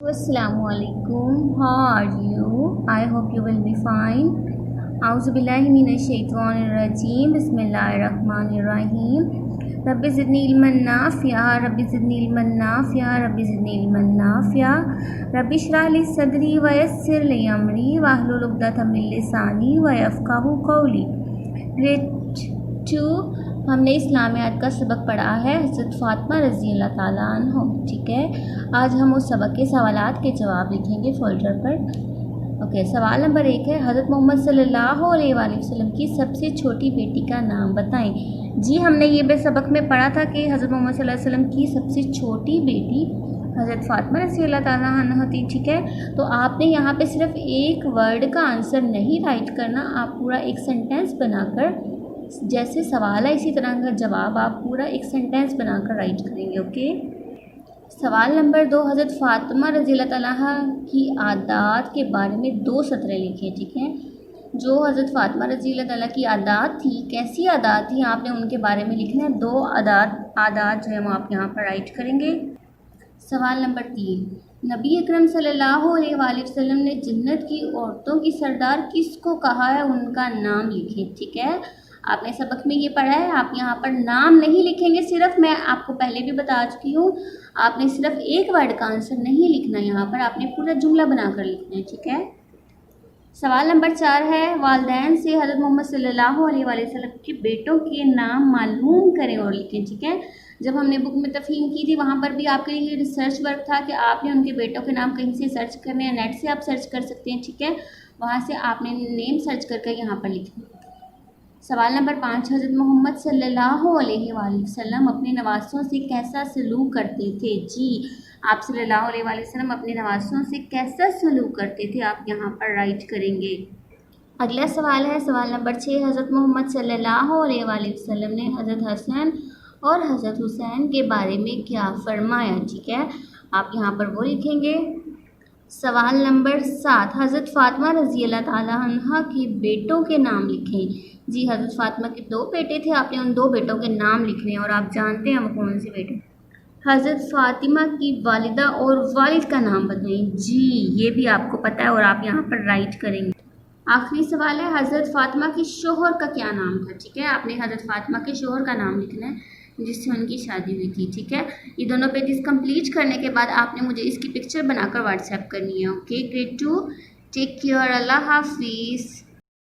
Assalamu alaikum. How are you? I hope you will be fine. A'udhu billahi minash shaitanir rajeem. Bismillahir rahmanir rahim. Rabbi zidni ilman nafi'a. Rabbi zidni ilman nafi'a. Rabbi zidni ilman nafi'a. Rabbi shrah li sadri wa yassir li amri wahlul 'uqdatam min lisani wa yafqahu qawli. Grade 2 हमने इस्लामियात का सबक पढ़ा है हज़रत फ़ातिमा रज़ी अल्लाह ताला अन्हा। ठीक है, आज हम उस सबक के सवालात के जवाब लिखेंगे फ़ोल्डर पर। ओके, सवाल नंबर 1 है, हज़रत मोहम्मद सल्लल्लाहु अलैहि वसल्लम की सबसे छोटी बेटी का नाम बताएं। जी, हमने ये सबक में पढ़ा था कि हज़रत मोहम्मद सल्लल्लाहु अलैहि वसल्लम की सबसे छोटी बेटी हज़रत फ़ातिमा रज़ी अल्लाह ताला अन्हा थी। ठीक है, तो आपने यहाँ पे सिर्फ एक वर्ड का आंसर नहीं राइट करना, आप पूरा एक सेंटेंस बनाकर, जैसे सवाल है इसी तरह का जवाब आप पूरा एक सेंटेंस बनाकर राइट करेंगे। ओके, सवाल नंबर 2, हज़रत फ़ातिमा रज़ी अल्लाह ताला की आदात के बारे में 2 सतरें लिखें। ठीक है, जो हज़रत फ़ातिमा रज़ी अल्लाह ताला की आदात थी, कैसी आदात थी, आपने उनके बारे में लिखना है। 2 आदात जो है वो आप यहाँ पर राइट करेंगे। सवाल नंबर 3, नबी अकरम सल्लल्लाहु अलैहि वसल्लम ने जन्नत की औरतों की सरदार किसको कहा है, उनका नाम लिखें। ठीक है, आपने सबक में ये पढ़ा है, आप यहाँ पर नाम नहीं लिखेंगे, सिर्फ मैं आपको पहले भी बता चुकी हूँ, आपने सिर्फ एक वर्ड का आंसर नहीं लिखना, यहाँ पर आपने पूरा जुमला बनाकर लिखना है। ठीक है, सवाल नंबर 4 है, वालिदैन से हज़रत मोहम्मद सल्लल्लाहु अलैहि वसल्लम के बेटों के नाम मालूम करें और लिखें। ठीक है, जब हमने बुक में तफ़हीम की थी वहाँ पर भी आपके लिए रिसर्च वर्क था कि आपने उनके बेटों के नाम कहीं से सर्च करने हैं, नेट से आप सर्च कर सकते हैं। ठीक है, वहाँ से आपने नेम सर्च करके यहाँ पर लिखना। सवाल नंबर 5, हज़रत मोहम्मद सल्लल्लाहु अलैहि वसल्लम अपने नवासों से कैसा सलूक करते थे। जी, आप सल्लल्लाहु अलैहि वसल्लम अपने नवासों से कैसा सलूक करते थे, आप यहाँ पर राइट करेंगे। अगला सवाल है, सवाल नंबर 6, हज़रत मोहम्मद सल्लल्लाहु अलैहि वसल्लम ने हज़रत हसन और हज़रत हुसैन के बारे में क्या फ़रमाया। ठीक है, आप यहाँ पर वो लिखेंगे। सवाल नंबर 7, हज़रत फ़ातिमा रज़ी अल्लाह ताला अन्हा के बेटों के नाम लिखें। जी, हज़रत फ़ातिमा के 2 बेटे थे, आपने उन 2 बेटों के नाम लिखने हैं और आप जानते हैं वो कौन से बेटे। हज़रत फ़ातिमा की वालिदा और वालिद का नाम बताएं। जी, ये भी आपको पता है और आप यहाँ पर राइट करेंगे। आखिरी सवाल है, हज़रत फ़ातिमा के शोहर का क्या नाम था। ठीक है, आपने हज़रत फ़ातिमा के शोहर का नाम लिखना है जिससे उनकी शादी हुई थी। ठीक है, ये दोनों पेजेस कंप्लीट करने के बाद आपने मुझे इसकी पिक्चर बनाकर व्हाट्सएप करनी है। ओके, ग्रेड 2, टेक केयर, अल्लाह हाफिज़।